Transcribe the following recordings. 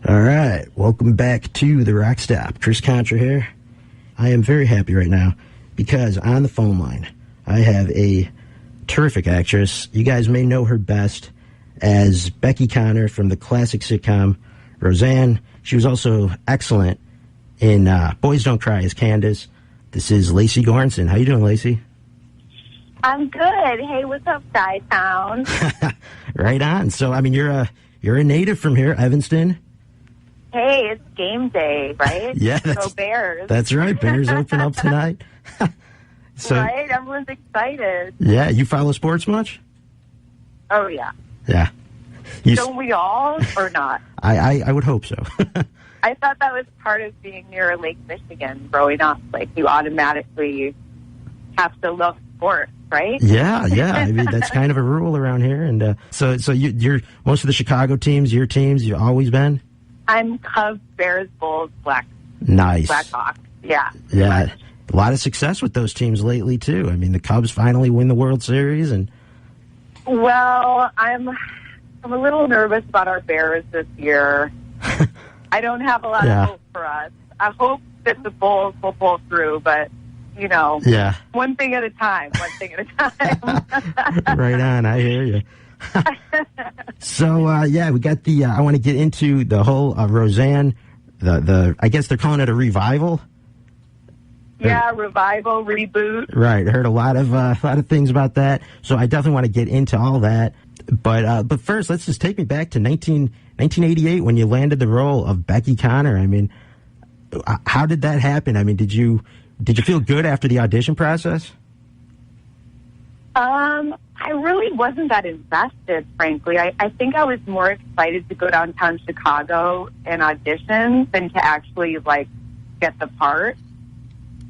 All right, welcome back to the RockStop. Chris Contra here. I am very happy right now because on the phone line, I have a terrific actress. You guys may know her best as Becky Conner from the classic sitcom Roseanne. She was also excellent in Boys Don't Cry as Candace. This is Lecy Goranson. How you doing, Lecy? I'm good. Hey, what's up, Chi-Town? Right on. So, I mean, you're a native from here, Evanston. Hey, it's game day, right? Yeah, Go Bears. That's right. Bears open up tonight. So, right? Everyone's excited. Yeah, you follow sports much? Oh, yeah. Yeah. Don't we all, or not? I would hope so. I thought that was part of being near Lake Michigan growing up. Like, you automatically have to love sports, right? Yeah. I mean, that's kind of a rule around here. And so you're most of the Chicago teams, your teams, you've always been? I'm Cubs, Bears, Bulls, Nice. Blackhawks. Yeah. Yeah. A lot of success with those teams lately, too. I mean, the Cubs finally win the World Series. Well, I'm a little nervous about our Bears this year. I don't have a lot of hope for us. I hope that the Bulls will pull through, but, you know, one thing at a time, Right on. I hear you. So, we got I want to get into the whole Roseanne, I guess they're calling it a revival. Yeah, revival, reboot. Right. I heard a lot of things about that. So I definitely want to get into all that. But first, let's just take me back to 1988 when you landed the role of Becky Conner. I mean, how did that happen? I mean, did you feel good after the audition process? I really wasn't that invested, frankly. I think I was more excited to go downtown Chicago and audition than to actually, like, get the part.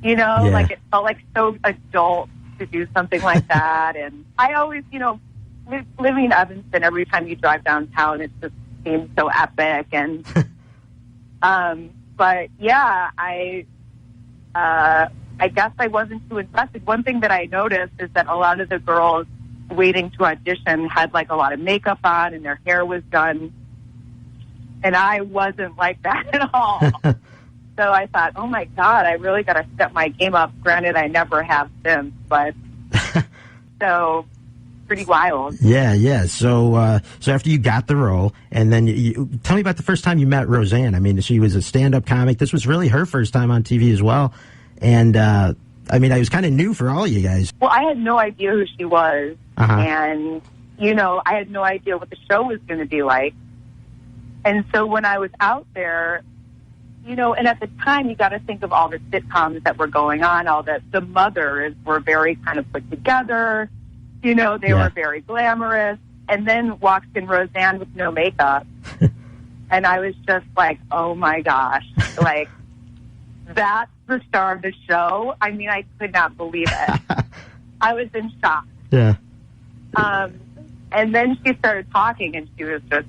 You know, like, it felt like so adult to do something like that. And I always, you know, living in Evanston, every time you drive downtown, it just seems so epic. And, but yeah, I guess I wasn't too invested. One thing that I noticed is that a lot of the girls waiting to audition had like a lot of makeup on and their hair was done. And I wasn't like that at all. So I thought, oh my God, I really got to step my game up. Granted, I never have since, but so pretty wild. Yeah. So after you got the role, and then you tell me about the first time you met Roseanne. I mean, she was a stand-up comic. This was really her first time on TV as well. And, I mean, I was kind of new for all you guys. Well, I had no idea who she was. And, you know, I had no idea what the show was going to be like. And so when I was out there, you know, and at the time, you got to think of all the sitcoms that were going on. All the mothers were very kind of put together. You know, they were very glamorous. And then walks in Roseanne with no makeup. And I was just like, oh, my gosh. Like, that's the star of the show. I mean, I could not believe it. I was in shock. Yeah. And then she started talking, and she was just,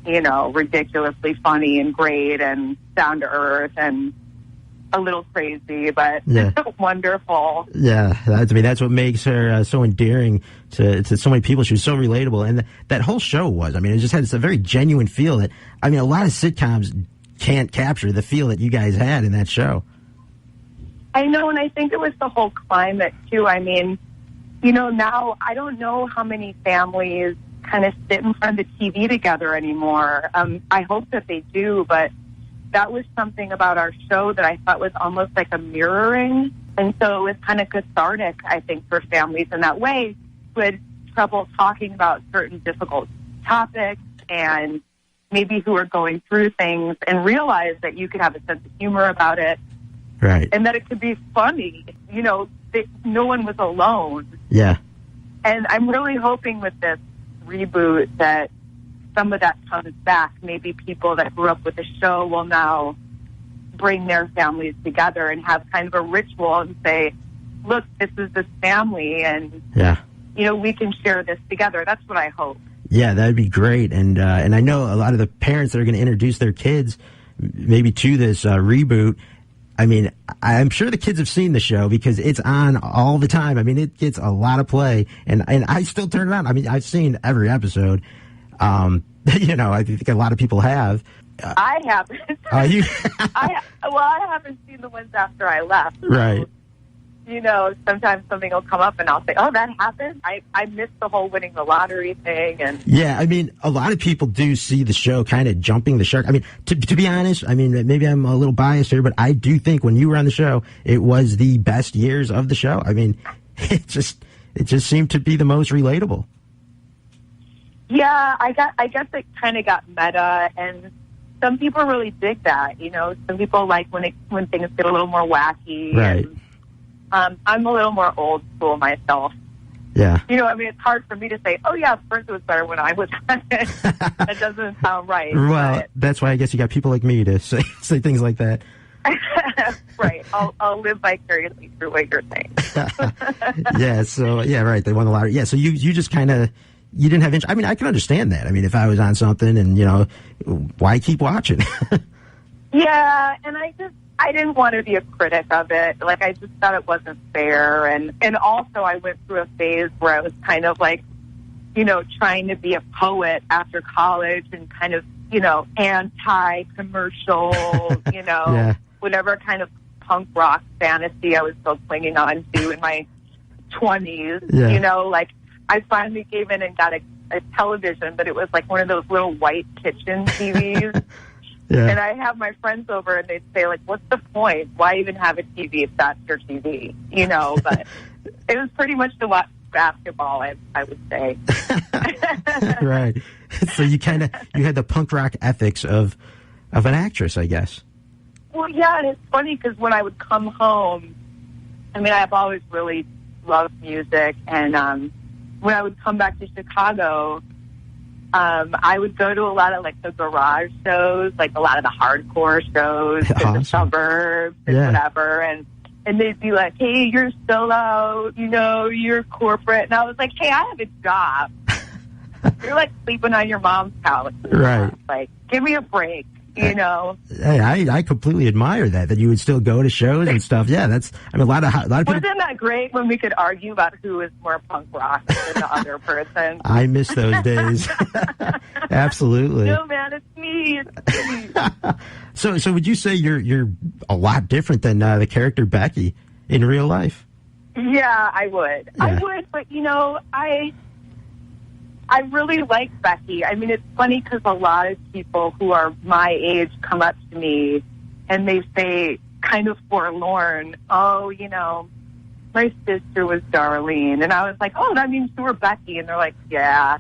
you know, ridiculously funny and great and down to earth and a little crazy, but wonderful. Yeah, I mean, that's what makes her so endearing to so many people. She was so relatable, and that whole show was. I mean, it just had a very genuine feel that, I mean, a lot of sitcoms can't capture the feel that you guys had in that show. I know, and I think it was the whole climate, too. I mean, you know, now I don't know how many families kind of sit in front of the TV together anymore. I hope that they do, but that was something about our show that I thought was almost like a mirroring. And so it was kind of cathartic, I think, for families in that way who had trouble talking about certain difficult topics and maybe who are going through things and realize that you could have a sense of humor about it. Right. And that it could be funny. You know, that no one was alone. Yeah. And I'm really hoping with this reboot that some of that comes back. Maybe people that grew up with the show will now bring their families together and have kind of a ritual and say, look, this is this family, and, you know, we can share this together. That's what I hope. Yeah, that'd be great. And I know a lot of the parents that are going to introduce their kids maybe to this reboot. I mean, I'm sure the kids have seen the show because it's on all the time. I mean, it gets a lot of play, and I still turn it on. I mean, I've seen every episode. You know, I think a lot of people have. I haven't. You? I haven't seen the ones after I left. So, right. Sometimes something will come up and I'll say, oh, that happened? I missed the whole winning the lottery thing. And yeah, I mean, a lot of people do see the show kind of jumping the shark. I mean, to be honest, I mean, maybe I'm a little biased here, but I do think when you were on the show, it was the best years of the show. I mean, it just seemed to be the most relatable. Yeah, I guess it kind of got meta, and some people really dig that. Some people like when things get a little more wacky. Right. And, I'm a little more old school myself. Yeah. It's hard for me to say, oh, yeah, of course it was better when I was on it. That doesn't sound right. Well, that's why I guess you got people like me to say things like that. Right. I'll live vicariously through what you're saying. Yeah, so, yeah, right, they won the lottery. Yeah, so you just kind of, you didn't have interest. I mean, I can understand that. I mean, if I was on something and, why keep watching? Yeah, and I didn't want to be a critic of it. Like, I just thought it wasn't fair. And also I went through a phase where I was kind of like, trying to be a poet after college and kind of, anti-commercial, yeah. whatever kind of punk rock fantasy I was still clinging on to in my 20s. Yeah. I finally gave in and got a television, but it was like one of those little white kitchen TVs. Yeah. And I have my friends over, and they'd say, what's the point? Why even have a TV if that's your TV? But it was pretty much to watch basketball, I would say. Right. So you had the punk rock ethics of an actress, I guess. Well, yeah, and it's funny because when I would come home, I've always really loved music, and when I would come back to Chicago, I would go to a lot of the garage shows, a lot of the hardcore shows in the suburbs and whatever, and they'd be like, hey, you're solo, you're corporate, and I was like, hey, I have a job. You're sleeping on your mom's couch. Right. Give me a break. Hey, I completely admire that you would still go to shows and stuff. Yeah, a lot of people. Wasn't that great when we could argue about who is more punk rock than the other person? I miss those days. Absolutely. No, man, it's me. So would you say you're a lot different than the character Becky in real life? Yeah, I would. Yeah. I would, but I really like Becky. It's funny because a lot of people who are my age come up to me and they say, kind of forlorn, oh, my sister was Darlene. And I was like, oh, that means you were Becky. And they're like, yeah.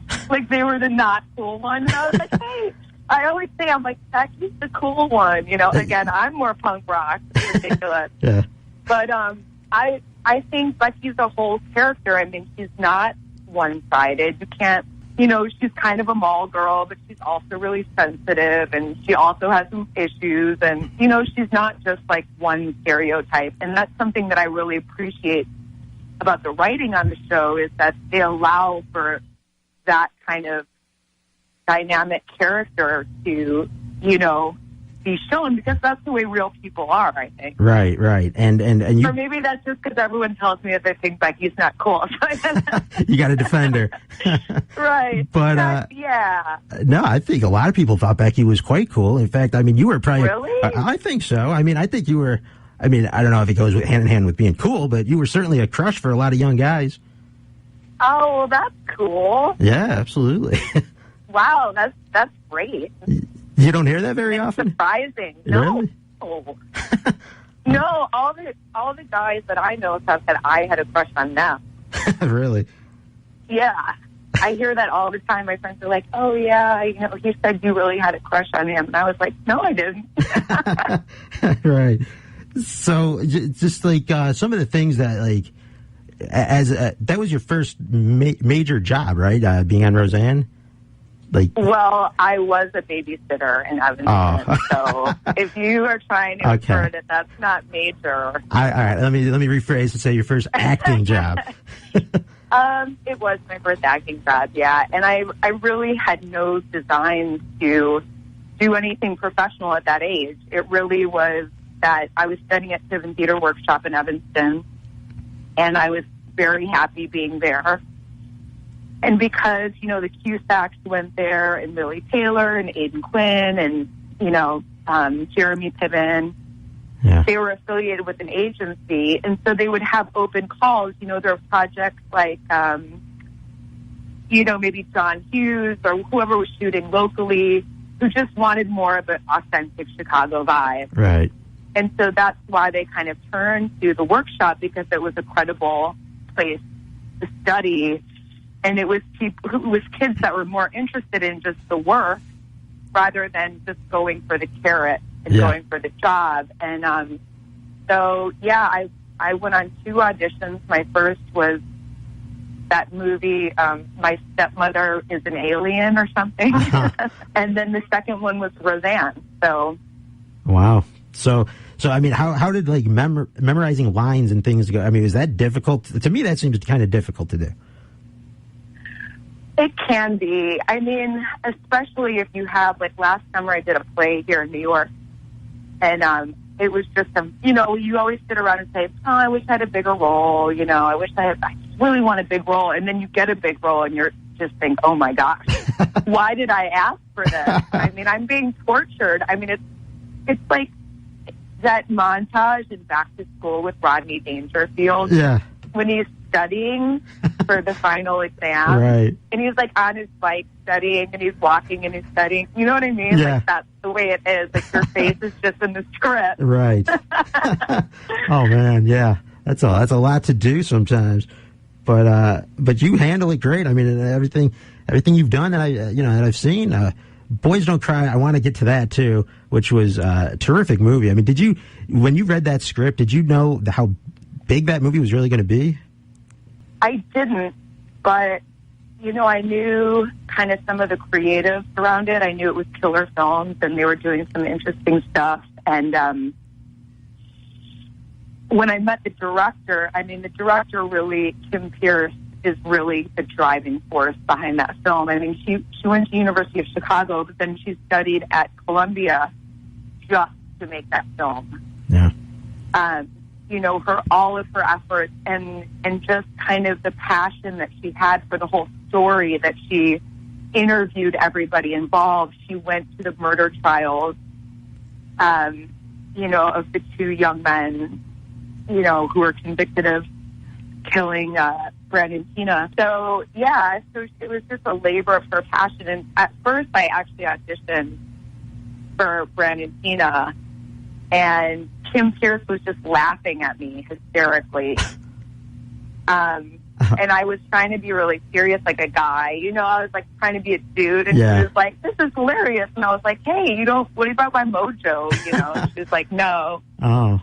They were the not cool one. And I was like, hey, I always say, I'm like, Becky's the cool one. Again, I'm more punk rock. It's ridiculous. Yeah. But I think Becky's a whole character. She's not one-sided. You can't, she's kind of a mall girl, but she's also really sensitive, and she also has some issues, and, she's not just one stereotype. And that's something that I really appreciate about the writing on the show, is that they allow for that kind of dynamic character to, be shown, because that's the way real people are, I think. Right. And you... Or maybe that's just because everyone tells me that they think Becky's not cool. You got to defend her. Right. But, yeah. No, I think a lot of people thought Becky was quite cool. In fact, you were probably... Really? I think so. I think you were... I don't know if it goes hand in hand with being cool, but you were certainly a crush for a lot of young guys. Oh, well, that's cool. Yeah, absolutely. Wow, that's great. You don't hear that very often? Surprising. Really? No. No, all the guys that I know have said I had a crush on them. Really? Yeah. I hear that all the time. My friends are like, oh, yeah, he said you really had a crush on him. And I was like, no, I didn't. Right. So just some of the things that that was your first major job, right? Being on Roseanne? Well, I was a babysitter in Evanston, so if you are trying to infer that that's not major. All right, let me rephrase and say your first acting job. It was my first acting job, yeah, and I really had no designs to do anything professional at that age. It really was that I was studying at Tiven Theater Workshop in Evanston, and I was very happy being there. And because, the Cusacks went there, and Lily Taylor and Aidan Quinn and, Jeremy Piven. Yeah. They were affiliated with an agency, and so they would have open calls. There were projects like, maybe John Hughes or whoever was shooting locally who just wanted more of an authentic Chicago vibe. Right. And so that's why they kind of turned to the workshop, because it was a credible place to study. And it was kids that were more interested in just the work rather than just going for the carrot and going for the job. And I went on 2 auditions. My first was that movie, My Stepmother is an Alien or something. And then the second one was Roseanne. So, wow. So I mean, how did like memorizing lines and things go? I mean, is that difficult? To me, that seems kind of difficult to do. It can be. I mean, especially if you have, like, last summer I did a play here in New York, and it was just you always sit around and say, oh, I wish I had a bigger role. I really want a big role, and then you get a big role, and you're just think, oh my gosh, why did I ask for this? I mean, I'm being tortured. I mean, it's like that montage in Back to School with Rodney Dangerfield. Yeah. When he's studying for the final exam. Right. And he's like on his bike studying, and he's walking and he's studying. You know what I mean? Yeah. Like, that's the way it is. Like, your face is just in the script. Right. Oh man, yeah. That's a lot to do sometimes. But you handle it great. I mean, everything you've done that I've seen, Boys Don't Cry, I want to get to that too, which was a terrific movie. I mean, when you read that script, did you know how big that movie was really going to be? I didn't, but, I knew kind of some of the creatives around it. I knew it was Killer Films, and they were doing some interesting stuff. And when I met the director, really, Kim Pierce, is really the driving force behind that film. I mean, she went to University of Chicago, but then she studied at Columbia just to make that film. Yeah. All of her efforts and just kind of the passion that she had for the whole story, that she interviewed everybody involved. She went to the murder trials, of the 2 young men, who were convicted of killing Brandon Tina. So it was just a labor of her passion. And at first, I actually auditioned for Brandon Tina, and Kim Pierce was just laughing at me hysterically. And I was trying to be really serious, like a guy. I was like trying to be a dude, and she was like, "This is hilarious." And I was like, "Hey, what about my mojo?" And she was like, "No." Oh.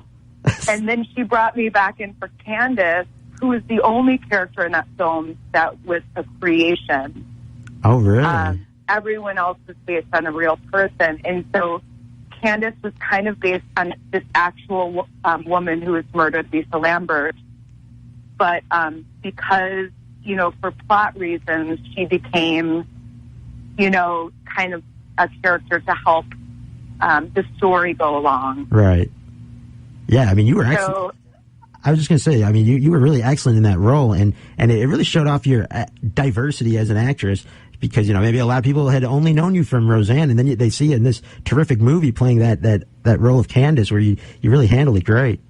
And then she brought me back in for Candace, who was the only character in that film that was a creation. Oh, really? Everyone else was based on a real person, and so Candace was kind of based on this actual woman who was murdered, Lisa Lambert. But because, for plot reasons, she became, kind of a character to help the story go along. Right. Yeah, I mean, you were excellent. I was just going to say, I mean, you were really excellent in that role, and it really showed off your diversity as an actress. Because, maybe a lot of people had only known you from Roseanne, and then they see you in this terrific movie playing that role of Candace, where you really handled it great.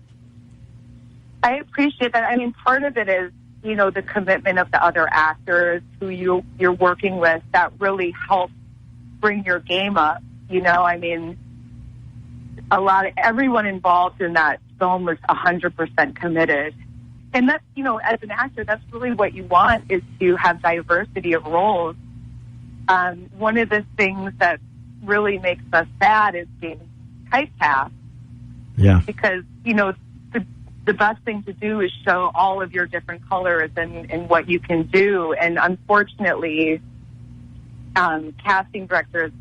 I appreciate that. I mean, part of it is, the commitment of the other actors who you're working with that really help bring your game up. I mean, everyone involved in that film was 100% committed. And that's, as an actor, that's really what you want, is to have diversity of roles. One of the things that really makes us sad is being typecast. Yeah. Because, the best thing to do is show all of your different colors and what you can do. And unfortunately, casting directors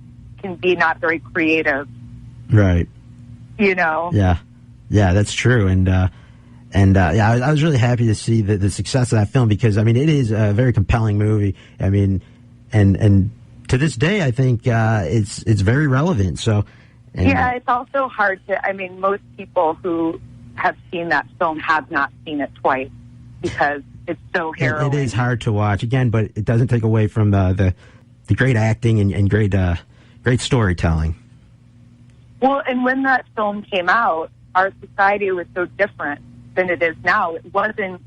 can be not very creative. Right. Yeah. Yeah, that's true. And I was really happy to see the success of that film, because, I mean, it is a very compelling movie. I mean, and to this day, I think it's very relevant. So, it's also hard to. I mean, most people who have seen that film have not seen it twice, because it's so harrowing. It is hard to watch again, but it doesn't take away from the great acting and great storytelling. Well, and when that film came out, our society was so different than it is now. It wasn't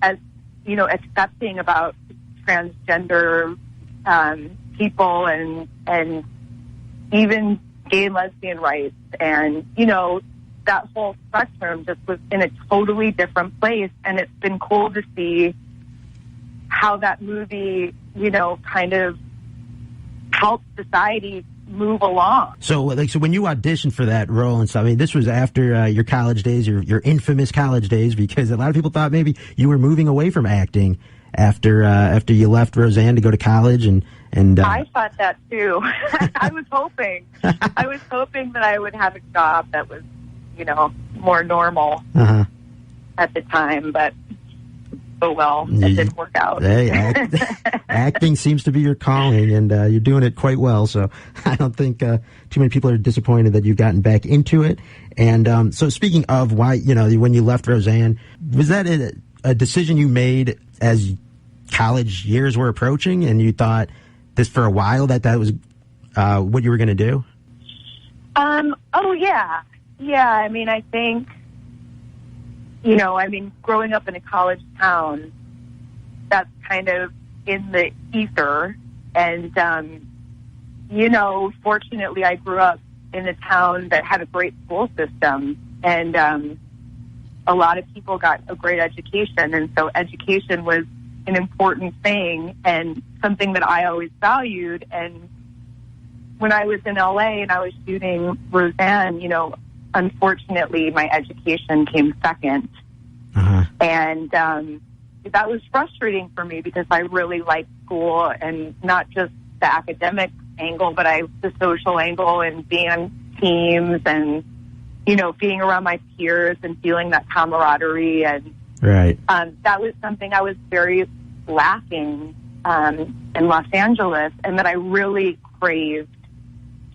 as, you know, accepting about transgender people and even gay and lesbian rights. And, you know, that whole spectrum just was in a totally different place. And it's been cool to see how that movie, you know, kind of helped society move along. So, like, so when you auditioned for that role and stuff, I mean, this was after your college days, your infamous college days, because a lot of people thought maybe you were moving away from acting after you left Roseanne to go to college, and I thought that too. I was hoping that I would have a job that was, you know, more normal at the time, but oh well, it didn't work out. Hey, acting seems to be your calling, and you're doing it quite well. So I don't think too many people are disappointed that you've gotten back into it. And so speaking of why, you know, when you left Roseanne, was that a decision you made as college years were approaching, and you thought this for a while that was what you were going to do? Oh yeah. I mean, I think, you know, I mean, growing up in a college town, that's kind of in the ether. And, you know, fortunately, I grew up in a town that had a great school system. And a lot of people got a great education. And so education was an important thing and something that I always valued. And when I was in LA and I was shooting Roseanne, you know, unfortunately, my education came second. And that was frustrating for me because I really liked school, and not just the academic angle, but the social angle and being on teams and, you know, being around my peers and feeling that camaraderie. And that was something I was very lacking in Los Angeles, and that I really craved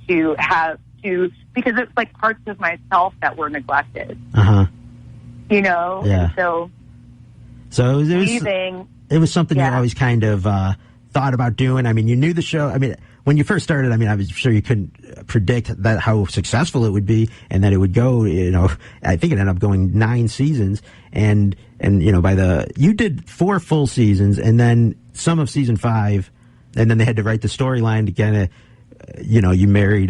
to have because it's like parts of myself that were neglected. You know? Yeah. And so it was something you always kind of thought about doing. I mean, you knew the show. I mean, when you first started, I mean, I was sure you couldn't predict that how successful it would be and that it would go, you know. I think it ended up going 9 seasons, and you know, you did 4 full seasons, and then some of season 5, and then they had to write the storyline to kind of, you know, you married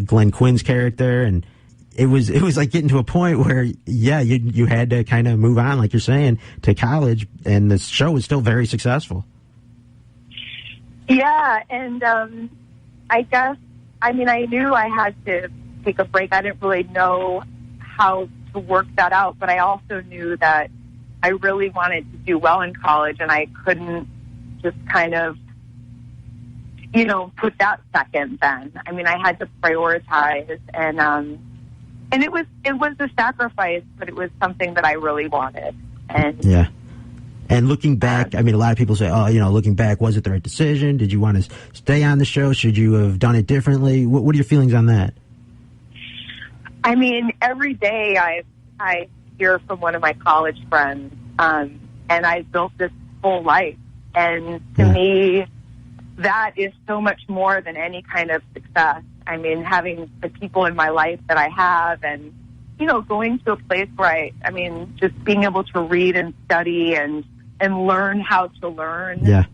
Glenn Quinn's character, and it was like getting to a point where, yeah, you had to kind of move on, like you're saying, to college, and the show was still very successful. Yeah, and I guess, I mean, I knew I had to take a break. I didn't really know how to work that out, but I also knew that I really wanted to do well in college, and I couldn't just kind of, you know, put that second then. I mean, I had to prioritize, and it was a sacrifice, but it was something that I really wanted. And yeah. And looking back, I mean, a lot of people say, oh, you know, looking back, was it the right decision? Did you want to stay on the show? Should you have done it differently? What are your feelings on that? I mean, every day I hear from one of my college friends, and I built this whole life. And to me, that is so much more than any kind of success. I mean, having the people in my life that I have, and, you know, going to a place where I mean, just being able to read and study and learn how to learn. Yeah.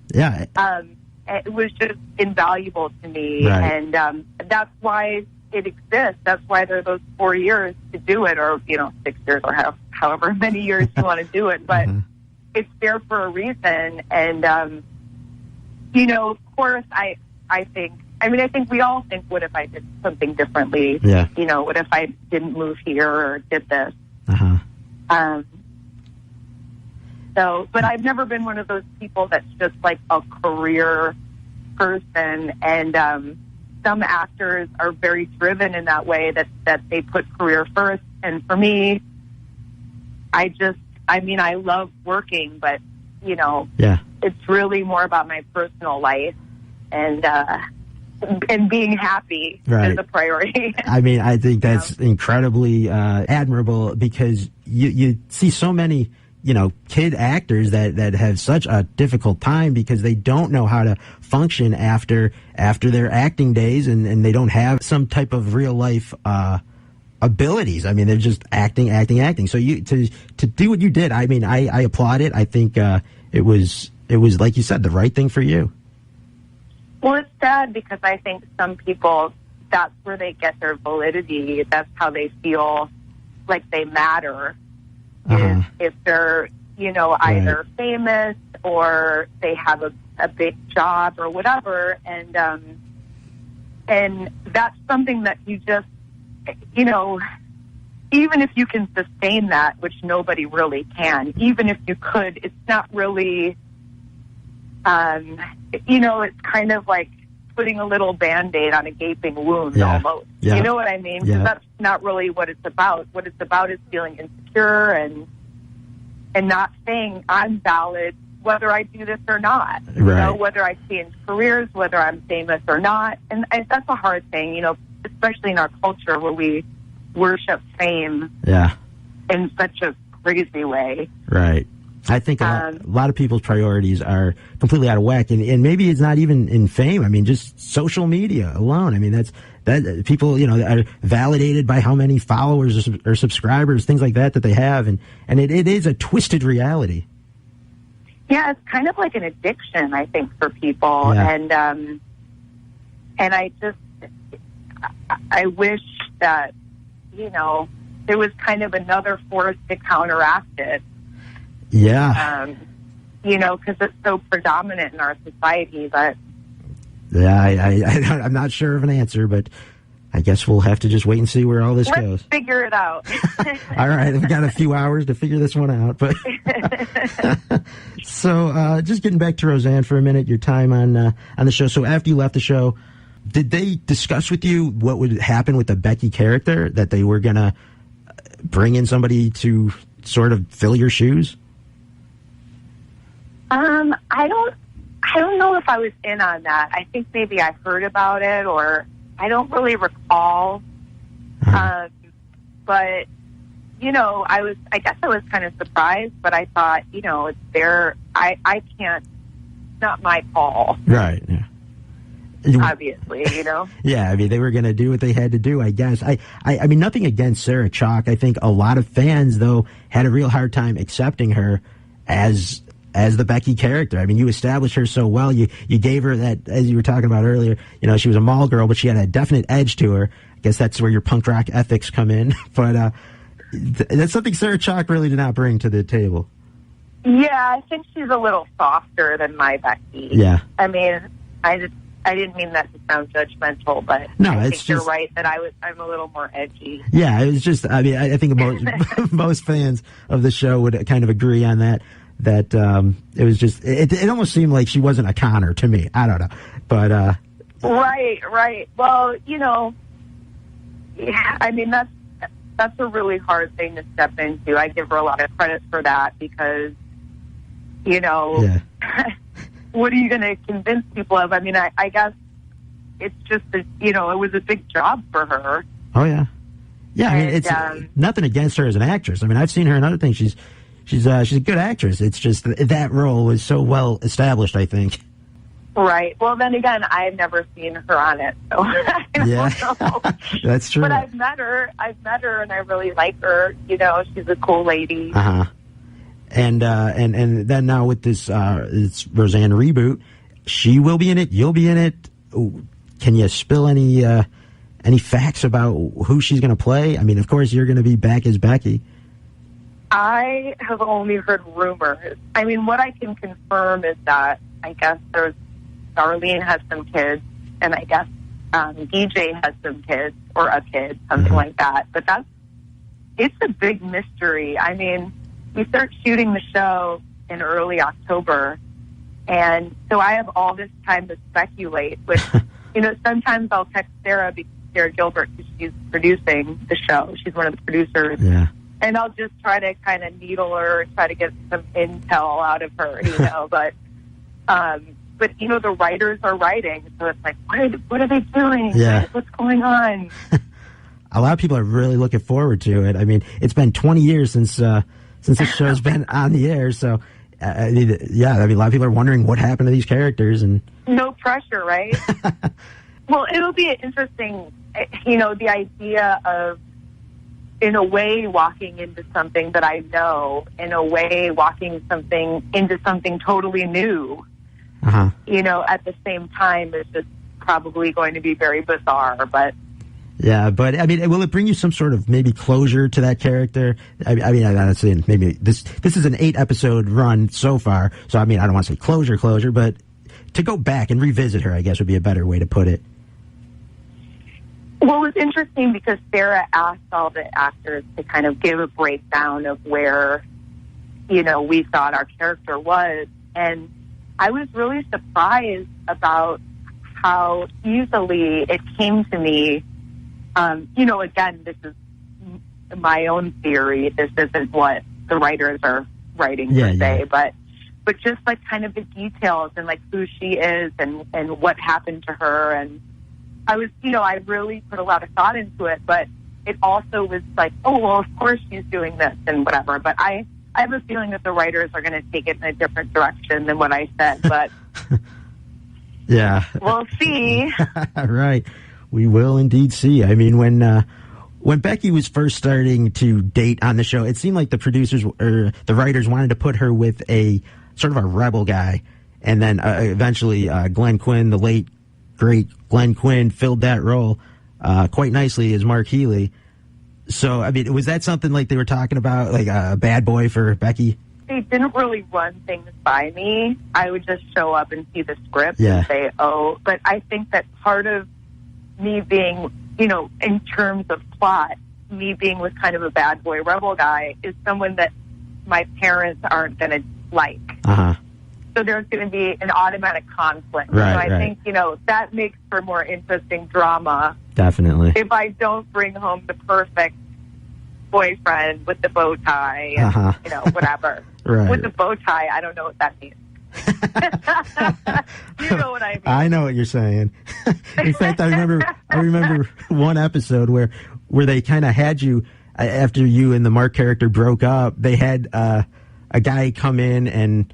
It was just invaluable to me. Right. And that's why it exists. That's why there are those 4 years to do it, or, you know, 6 years, or however many years you want to do it. But it's there for a reason. And, you know, of course, I think we all think, what if I did something differently? Yeah. You know, what if I didn't move here or did this? But I've never been one of those people that's just like a career person. And some actors are very driven in that way, that they put career first. And for me, I love working, but, you know, it's really more about my personal life and being happy is a priority. I mean, I think that's incredibly admirable, because you see so many kid actors that have such a difficult time because they don't know how to function after their acting days, and they don't have some type of real life abilities. I mean, they're just acting. So to do what you did, I mean, I applaud it. I think it was like you said, the right thing for you. Well, it's sad because I think some people, that's where they get their validity. That's how they feel like they matter. Is if they're, either famous or they have a big job or whatever, and that's something that you just, even if you can sustain that, which nobody really can, even if you could, it's not really, it's kind of like putting a little Band-Aid on a gaping wound almost. Yeah. You know what I mean? Yeah. That's not really what it's about. What it's about is feeling insecure and not saying I'm valid whether I do this or not. Right. Whether I change careers, whether I'm famous or not. And that's a hard thing, especially in our culture where we worship fame in such a crazy way. Right. I think a lot of people's priorities are completely out of whack, and maybe it's not even in fame. I mean, just social media alone. I mean, that people, are validated by how many followers or subscribers, things like that they have, and it is a twisted reality. Yeah, it's kind of like an addiction, I think, for people, and I wish that there was kind of another force to counteract it. Yeah. Because it's so predominant in our society. But I'm not sure of an answer, but I guess we'll have to just wait and see where all this goes. Let's figure it out. All right, we've got a few hours to figure this one out. But so, just getting back to Roseanne for a minute, your time on the show. So after you left the show, did they discuss with you what would happen with the Becky character? That they were gonna bring in somebody to sort of fill your shoes? I don't know if I was in on that. I think maybe I heard about it, or I don't really recall. But I guess I was kind of surprised, but I thought, it's their, I can't, it's not my call. Right. Yeah. Obviously, Yeah, I mean, they were going to do what they had to do, I guess. I mean, nothing against Sarah Chalke. I think a lot of fans, though, had a real hard time accepting her as the Becky character. I mean, you established her so well. You gave her that, as you were talking about earlier, she was a mall girl, but she had a definite edge to her. I guess that's where your punk rock ethics come in. But that's something Sarah Chalke really did not bring to the table. Yeah, I think she's a little softer than my Becky. Yeah. I mean, I didn't mean that to sound judgmental, but no, I think just, you're right that I'm a little more edgy. Yeah, it was just, I mean, I think most fans of the show would kind of agree on that. That it was just, it almost seemed like she wasn't a Connor to me. I don't know, but right. Well, I mean that's a really hard thing to step into. I give her a lot of credit for that because what are you going to convince people of? I mean, I guess it's just that it was a big job for her. Oh yeah. I mean, it's nothing against her as an actress. I mean, I've seen her in other things. She's a good actress. It's just that role was so well established, I think. Right. Well, then again, I've never seen her on it, so I don't know. That's true. But I've met her, and I really like her. She's a cool lady. And then now with this Roseanne reboot, she will be in it. You'll be in it. Can you spill any facts about who she's going to play? I mean, of course, you're going to be back as Becky. I have only heard rumors. I mean, what I can confirm is that I guess Darlene has some kids, and I guess DJ has some kids, or a kid, something like that. But it's a big mystery. I mean, we start shooting the show in early October, and so I have all this time to speculate. Which, sometimes I'll text Sarah Gilbert, because she's producing the show. She's one of the producers. Yeah. And I'll just try to kind of needle her and try to get some intel out of her, But the writers are writing, so it's like, what are they doing? Yeah. What's going on? A lot of people are really looking forward to it. I mean, it's been 20 years since since the show's been on the air. So, I mean, a lot of people are wondering what happened to these characters. And no pressure, right? Well, it'll be interesting, the idea of, in a way, walking into something that I know, in a way, walking into something totally new. At the same time, it's just probably going to be very bizarre, but... Yeah, but, I mean, will it bring you some sort of maybe closure to that character? I mean, I'm saying maybe this is an 8-episode run so far, so, I mean, I don't want to say closure, but to go back and revisit her, I guess, would be a better way to put it. Well, it was interesting because Sarah asked all the actors to kind of give a breakdown of where, we thought our character was, and I was really surprised about how easily it came to me. Again, this is my own theory. This isn't what the writers are writing per se, but just like kind of the details and like who she is and what happened to her. And I was, I really put a lot of thought into it, but it also was like, oh, well, of course she's doing this and whatever. But I have a feeling that the writers are going to take it in a different direction than what I said, but yeah, we'll see. Right. We will indeed see. I mean, when Becky was first starting to date on the show, it seemed like the producers or the writers wanted to put her with a sort of a rebel guy. And then eventually Glenn Quinn, the late, great Glenn Quinn, filled that role quite nicely as Mark Healy. So, I mean, was that something like they were talking about, like a bad boy for Becky? They didn't really run things by me. I would just show up and see the script and say, oh. But I think that part of me being, in terms of plot, me being with kind of a bad boy rebel guy is someone that my parents aren't going to like. So there's going to be an automatic conflict. Right, so I think, that makes for more interesting drama. Definitely. If I don't bring home the perfect boyfriend with the bow tie and, whatever. Right. With the bow tie, I don't know what that means. You know what I mean. I know what you're saying. In fact, I remember one episode where they kind of had you, after you and the Mark character broke up, they had a guy come in and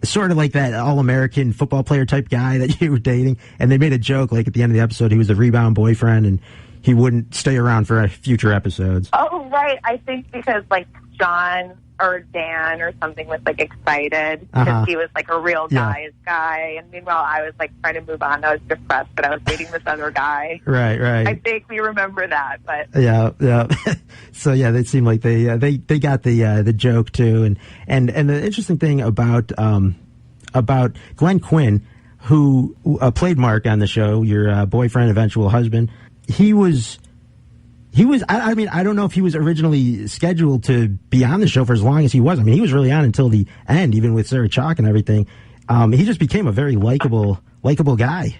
sort of like that all-American football player type guy that you were dating, and they made a joke, like at the end of the episode, he was a rebound boyfriend, and he wouldn't stay around for future episodes. Oh, right. I think because, like, John or Dan or something was, like, excited because he was, like, a real guy's guy, and meanwhile, I was, like, trying to move on. I was depressed, but I was dating this other guy. Right. I vaguely remember that, but... Yeah. So, yeah, they seemed like they got the joke, too, and the interesting thing about Glenn Quinn, who played Mark on the show, your boyfriend, eventual husband, he was, I mean, I don't know if he was originally scheduled to be on the show for as long as he was. I mean, he was really on until the end, even with Sarah Chalke and everything. He just became a very likable guy.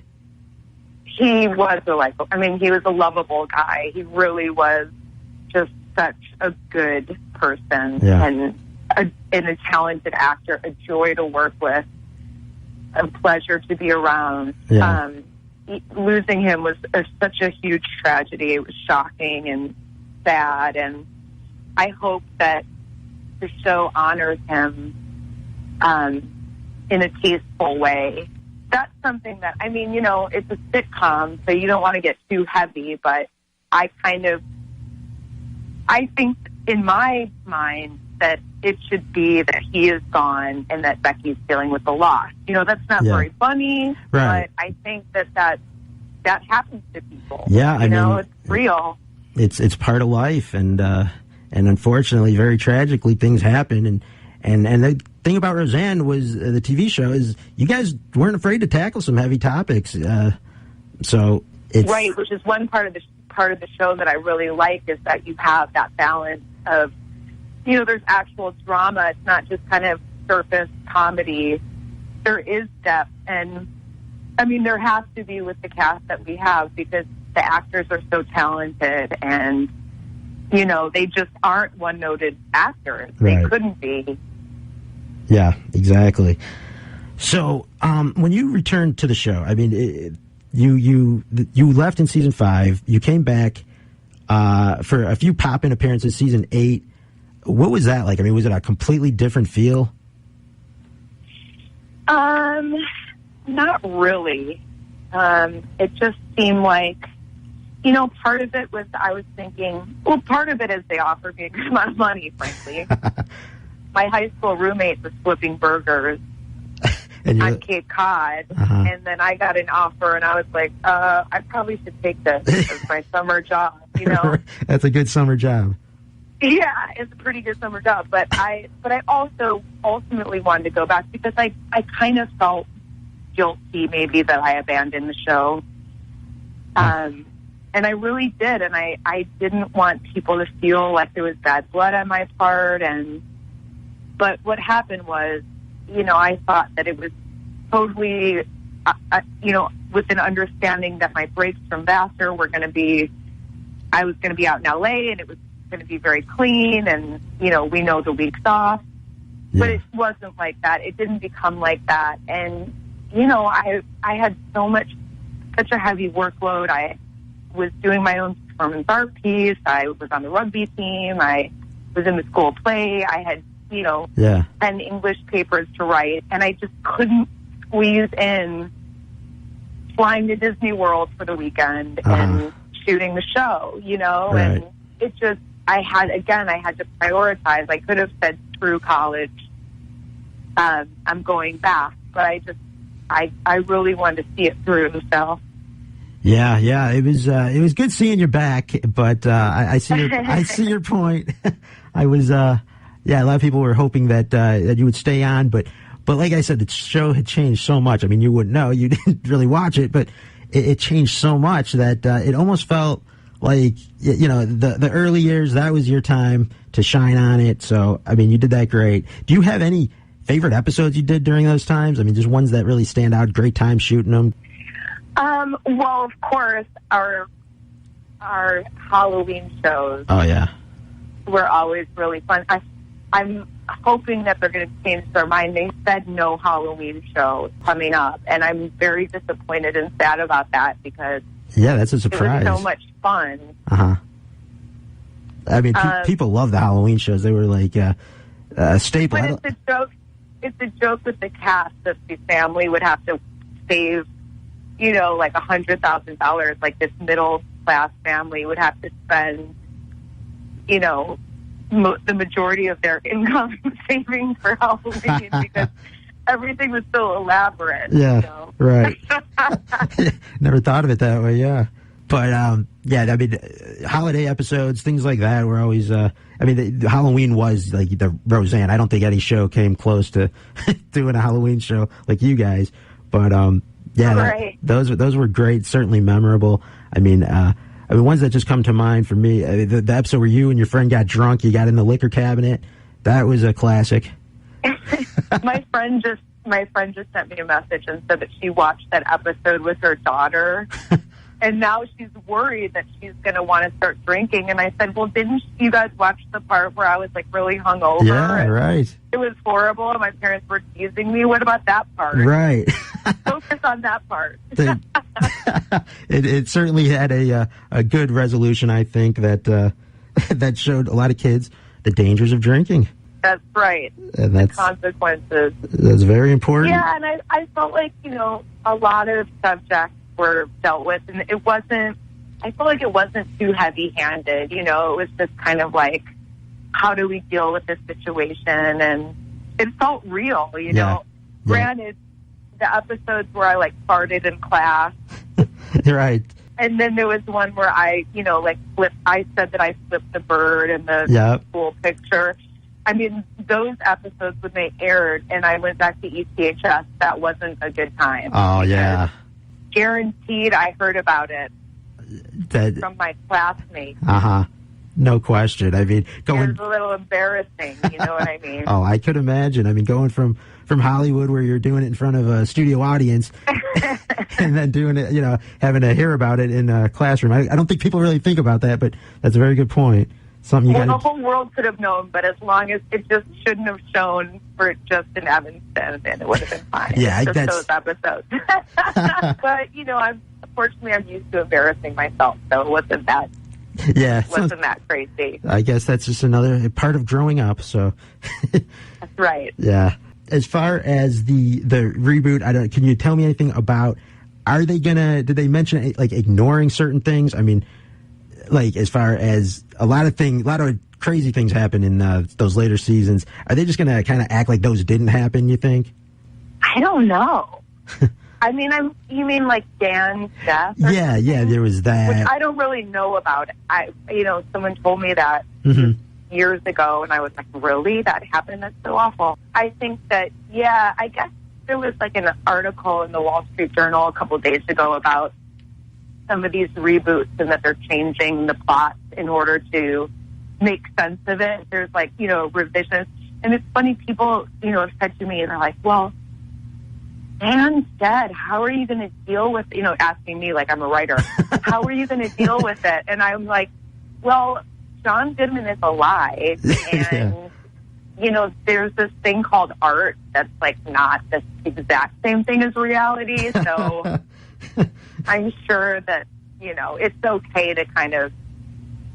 He was he was a lovable guy. He really was just such a good person and a talented actor, a joy to work with, a pleasure to be around. Yeah. Losing him was such a huge tragedy. It was shocking and sad, and I hope that the show honors him in a tasteful way. That's something that, I mean, it's a sitcom, so you don't want to get too heavy, but I think in my mind that it should be that he is gone and that Becky's dealing with the loss. That's not very funny, right. But I think that happens to people. Yeah, I mean, it's real. It's part of life, and unfortunately, very tragically, things happen. And the thing about Roseanne was the TV show is you guys weren't afraid to tackle some heavy topics. So it's right, which is one part of the show that I really like is that you have that balance of. There's actual drama. It's not just kind of surface comedy. There is depth. And, I mean, there has to be with the cast that we have because the actors are so talented and, they just aren't one-noted actors. Right. They couldn't be. Yeah, exactly. So, when you returned to the show, I mean, you left in season 5. You came back for a few pop-in appearances, season 8. What was that like? I mean, was it a completely different feel? Not really. It just seemed like, part of it was I was thinking, part of it is they offered me a good amount of money, frankly. My high school roommate was flipping burgers on Cape Cod, and then I got an offer, and I was like, I probably should take this as my summer job, That's a good summer job. Yeah, it's a pretty good summer job, but I also ultimately wanted to go back because I kind of felt guilty maybe that I abandoned the show. And I really did, and I didn't want people to feel like there was bad blood on my part. But what happened was, I thought that it was totally, with an understanding that my breaks from Vassar were going to be, I was going to be out in LA, and it was going to be very clean, and, we know the week's off. Yeah. But it wasn't like that. It didn't become like that. And, I had such a heavy workload. I was doing my own performance art piece. I was on the rugby team. I was in the school play. I had, 10 English papers to write, and I just couldn't squeeze in flying to Disney World for the weekend and shooting the show, Right. And it just, I had to prioritize. I could have said through college, I'm going back, but I really wanted to see it through, so. Yeah, it was good seeing you back, but I see your point. I was a lot of people were hoping that you would stay on, but like I said, the show had changed so much. I mean, you wouldn't know, you didn't really watch it, but it changed so much that it almost felt like the early years, that was your time to shine on it. So I mean, you did that great. Do you have any favorite episodes you did during those times? I mean, just ones that really stand out. Great time shooting them. Well, of course, our Halloween shows. Oh yeah, were always really fun. I'm hoping that they're going to change their mind. They said no Halloween show coming up, and I'm very disappointed and sad about that because that's a surprise. It was so much fun. I mean, people love the Halloween shows. They were like a staple. But it's a joke. It's a joke with the cast that the family would have to save, like $100,000. Like this middle class family would have to spend, the majority of their income saving for Halloween because everything was so elaborate. Yeah, right. Never thought of it that way. Yeah, but I mean, holiday episodes, things like that were always. Halloween was like the Roseanne. I don't think any show came close to doing a Halloween show like you guys. But right. Those were great. Certainly memorable. I mean, ones that just come to mind for me. The episode where you and your friend got drunk, you got in the liquor cabinet. That was a classic. My friend just sent me a message and said that she watched that episode with her daughter. And now she's worried that she's going to want to start drinking. And I said, well, didn't you guys watch the part where I was like really hungover? Yeah, right. It was horrible and my parents were teasing me. What about that part? Right. Focus on that part. It certainly had a good resolution, I think, that showed a lot of kids the dangers of drinking. That's right. And the consequences. That's very important. Yeah, and I felt like, a lot of subjects were dealt with, and I felt like it wasn't too heavy-handed, it was just kind of like, how do we deal with this situation? And it felt real, Yeah. Granted, the episodes where I, like, farted in class. Right. And then there was one where I said that I flipped the bird in the school picture. I mean, those episodes, when they aired, and I went back to ECHS, that wasn't a good time. Oh, yeah. Guaranteed I heard about it from my classmates. No question. I mean, it was a little embarrassing, you know what I mean? Oh, I could imagine. I mean, going from Hollywood where you're doing it in front of a studio audience and then doing it, having to hear about it in a classroom. I don't think people really think about that, but that's a very good point. Something the whole world could have known, but as long as it just shouldn't have shown for just in Evanston, then it would have been fine. Yeah, just those episodes. But, unfortunately, I'm used to embarrassing myself, so it wasn't that Yeah. Wasn't that crazy? I guess that's just another part of growing up. So. That's right. Yeah. As far as the reboot, can you tell me anything about, did they mention like ignoring certain things? I mean, like as far as a lot of crazy things happen in those later seasons. Are they just going to kind of act like those didn't happen, you think? I don't know. I mean, you mean like Dan's death? Yeah, there was that. Which I don't really know about. Someone told me that years ago, and I was like, really? That happened? That's so awful. I think that, I guess there was like an article in the Wall Street Journal a couple of days ago about some of these reboots and that they're changing the plot in order to make sense of it. There's like, revisions. And it's funny, people, have said to me, they're like, well, Dan's dead. How are you going to deal with, asking me like I'm a writer, how are you going to deal with it? And I'm like, well, John Goodman is alive. And, there's this thing called art that's like not the exact same thing as reality. So I'm sure that, it's okay to kind of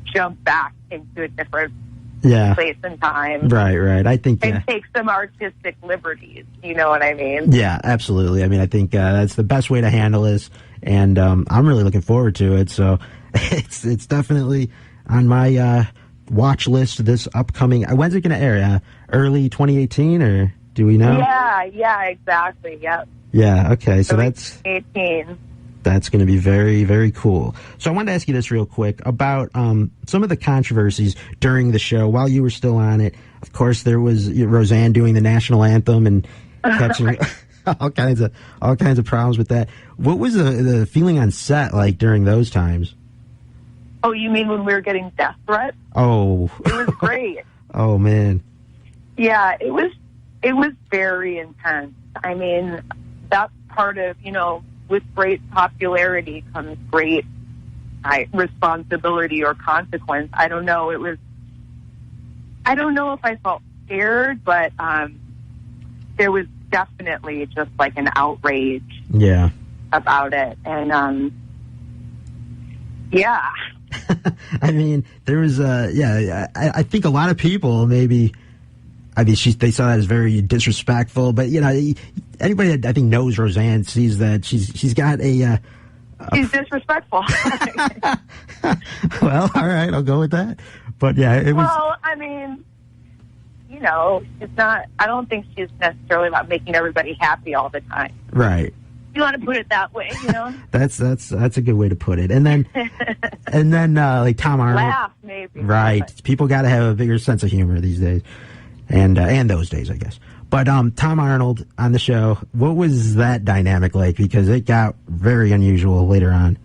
jump back into a different place and time. Right. I think and take some artistic liberties. You know what I mean? Yeah, absolutely. I mean, I think that's the best way to handle this, and I'm really looking forward to it. So it's definitely on my watch list this upcoming. When's it going to air? Early 2018, or do we know? Yeah, exactly. Yep. Yeah. Okay. So that's 18. That's going to be very, very cool. So I wanted to ask you this real quick about some of the controversies during the show while you were still on it. Of course, there was Roseanne doing the national anthem and catching all kinds of problems with that. What was the feeling on set like during those times? Oh, you mean when we were getting death threats? Oh, it was great. Oh man. Yeah, it was very intense. I mean, that's part of with great popularity comes great responsibility or consequence. I don't know. I don't know if I felt scared, but there was definitely just like an outrage. Yeah. About it, and yeah. I mean, there was I think a lot of people maybe. I mean, they saw that as very disrespectful, but anybody that I think knows Roseanne sees that she's got a. She's disrespectful. Well, all right, I'll go with that. But yeah, it was. Well, I mean, she's not. I don't think she's necessarily about making everybody happy all the time. Right. You want to put it that way, That's a good way to put it. And then like Tom Arnold. Laugh maybe. Right. But people got to have a bigger sense of humor these days. And those days, I guess. But Tom Arnold on the show, what was that dynamic like? Because it got very unusual later on.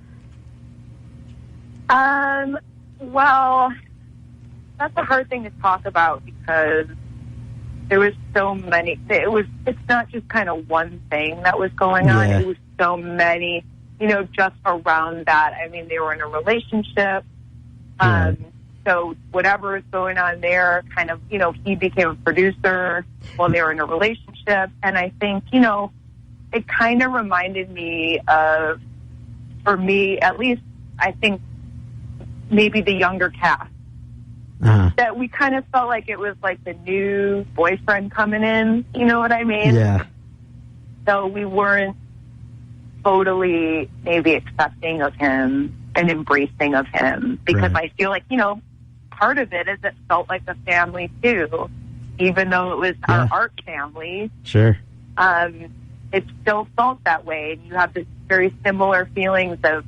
Well, that's a hard thing to talk about because there was so many. It's not just kind of one thing that was going on. It was so many, just around that. I mean, they were in a relationship. So whatever is going on there, kind of, he became a producer while they were in a relationship. And I think, it kind of reminded me of, for me, at least, I think maybe the younger cast. That we kind of felt like it was like the new boyfriend coming in. You know what I mean? Yeah. So we weren't totally maybe accepting of him and embracing of him because I feel like, part of it is it felt like a family too, even though it was our art family. Sure. It still felt that way. And you have this very similar feelings of,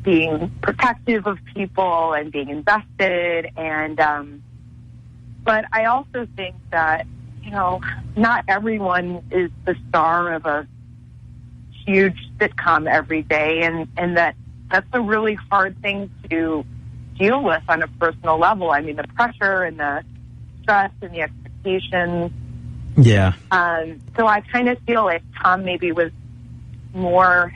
being protective of people and being invested. And, but I also think that, not everyone is the star of a huge sitcom every day. And that's a really hard thing to deal with on a personal level. I mean, the pressure and the stress and the expectations. Yeah. So I kind of feel like Tom maybe was more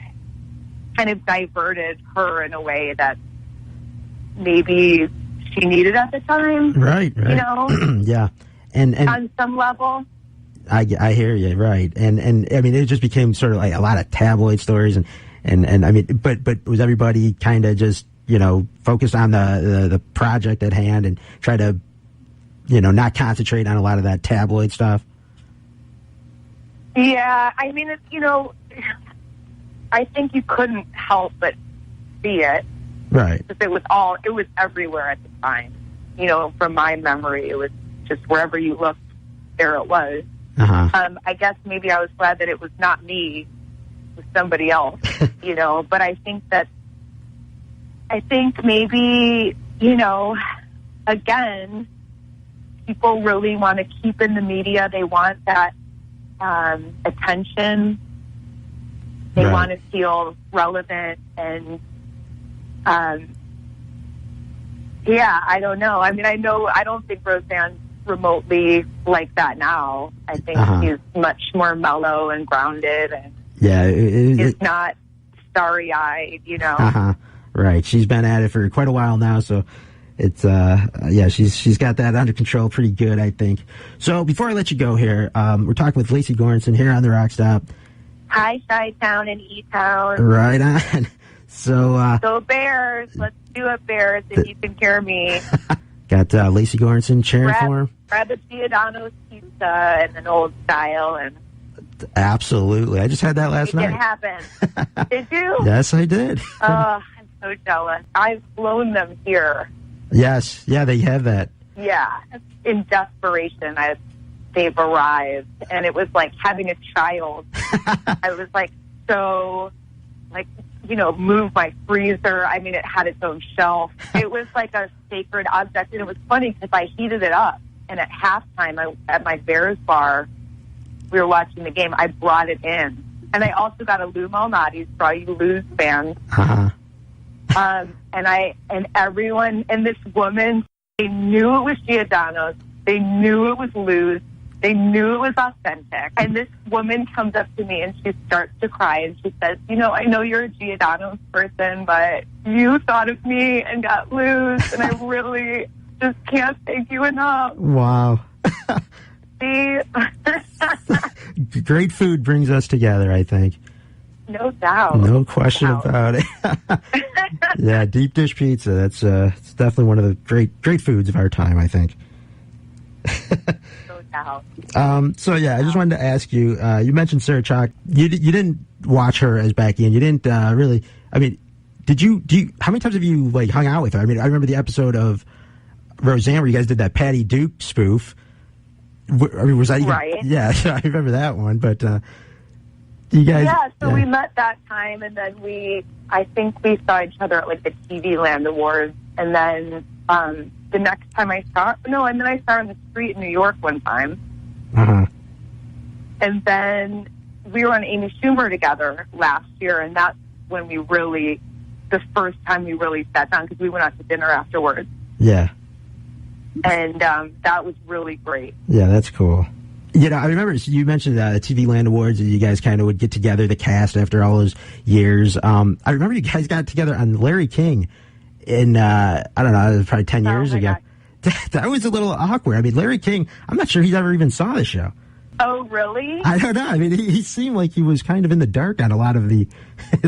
kind of diverted her in a way that maybe she needed at the time. Right. Yeah. And on some level. I hear you, right. And I mean, it just became sort of like a lot of tabloid stories and I mean, but was everybody kind of just focus on the project at hand and try to, not concentrate on a lot of that tabloid stuff? Yeah, I mean, I think you couldn't help but see it. Right. Because it was everywhere at the time. From my memory, it was just wherever you looked, there it was. Uh-huh. I guess maybe I was glad that it was not me, it was somebody else, but I think maybe, again, people really want to keep in the media. They want that attention. They want to feel relevant. And, I don't know. I mean, I don't think Roseanne's remotely like that now. I think she's much more mellow and grounded. And is not starry-eyed, Right. She's been at it for quite a while now, so it's she's got that under control pretty good, I think. So before I let you go here, we're talking with Lecy Goranson here on the RockStop. Hi, Chi-Town and E-Town. Right on. So Bears, let's do it, Bears, if you can hear me. Got Lecy Goranson cheering for him. Grab a Giordano's pizza in an old style. And absolutely. I just had that last night. It happened. Did you? Yes, I did. I'm so jealous. I've flown them here. Yes. Yeah, they have that. Yeah. In desperation, they've arrived. And it was like having a child. I was move my freezer. I mean, it had its own shelf. It was like a sacred object. And it was funny because I heated it up. And at halftime, at my Bears bar, we were watching the game. I brought it in. And I also got a Lou Malnati's for all you Lou's fans. Uh-huh. And everyone, and this woman, they knew it was Giordano's. They knew it was Lou's. They knew it was authentic. And this woman comes up to me and she starts to cry and she says, I know you're a Giordano's person, but you thought of me and got Lou's, and I really just can't thank you enough. Wow. See? Great food brings us together, I think. No doubt. No question about it. Yeah, deep dish pizza. That's it's definitely one of the great foods of our time, I think. No doubt. I just wanted to ask you. You mentioned Sarah Chalke. You didn't watch her as Becky, and you didn't really. I mean, did you? How many times have you hung out with her? I mean, I remember the episode of Roseanne where you guys did that Patty Duke spoof. I mean, was that even, right? Yeah, I remember that one. But you guys, we met that time, and then I think we saw each other at the TV Land Awards, and then the next time I saw her on the street in New York one time. Uh-huh. And then we were on Amy Schumer together last year, and that's when the first time we really sat down, because we went out to dinner afterwards. Yeah. And that was really great. Yeah, that's cool. I remember you mentioned the TV Land Awards, and you guys kind of would get together, the cast, after all those years. I remember you guys got together on Larry King in, I don't know, it was probably 10 years ago. That was a little awkward. I mean, Larry King, I'm not sure he's ever even saw the show. Oh, really? I don't know. I mean, he seemed like he was kind of in the dark on a lot of the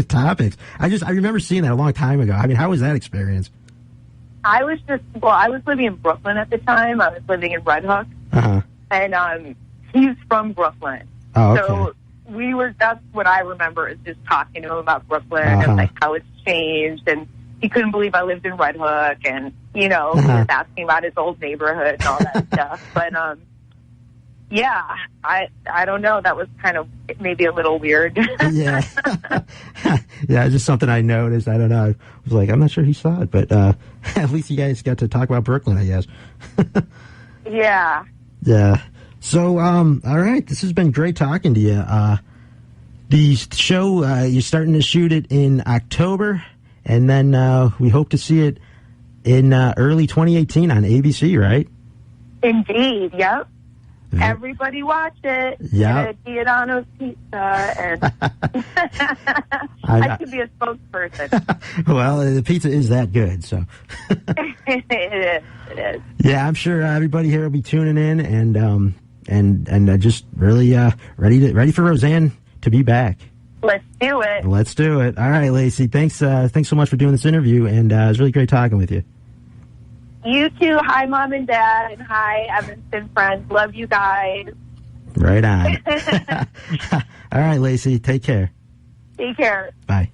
topics. I remember seeing that a long time ago. I mean, how was that experience? I was living in Brooklyn at the time. I was living in Red Hook. Uh-huh. And he's from Brooklyn. Oh, okay. So that's what I remember, is just talking to him about Brooklyn and how it's changed. And he couldn't believe I lived in Red Hook, and, he was asking about his old neighborhood and all that stuff. But, I don't know. That was kind of maybe a little weird. Yeah. Yeah, just something I noticed. I don't know. I was like, I'm not sure he saw it, but at least you guys got to talk about Brooklyn, I guess. Yeah. Yeah. So, all right. This has been great talking to you. The show, you're starting to shoot it in October, and then we hope to see it in early 2018 on ABC, right? Indeed, yep. Everybody watch it. Yeah. Giordano's pizza, and I could be a spokesperson. Well, the pizza is that good, so. It is. Yeah, I'm sure everybody here will be tuning in and just really ready for Roseanne to be back. Let's do it. Let's do it. All right, Lecy. Thanks so much for doing this interview, and it was really great talking with you. You too. Hi, Mom and Dad, and hi, Evanston friends. Love you guys. Right on. All right, Lecy. Take care. Take care. Bye.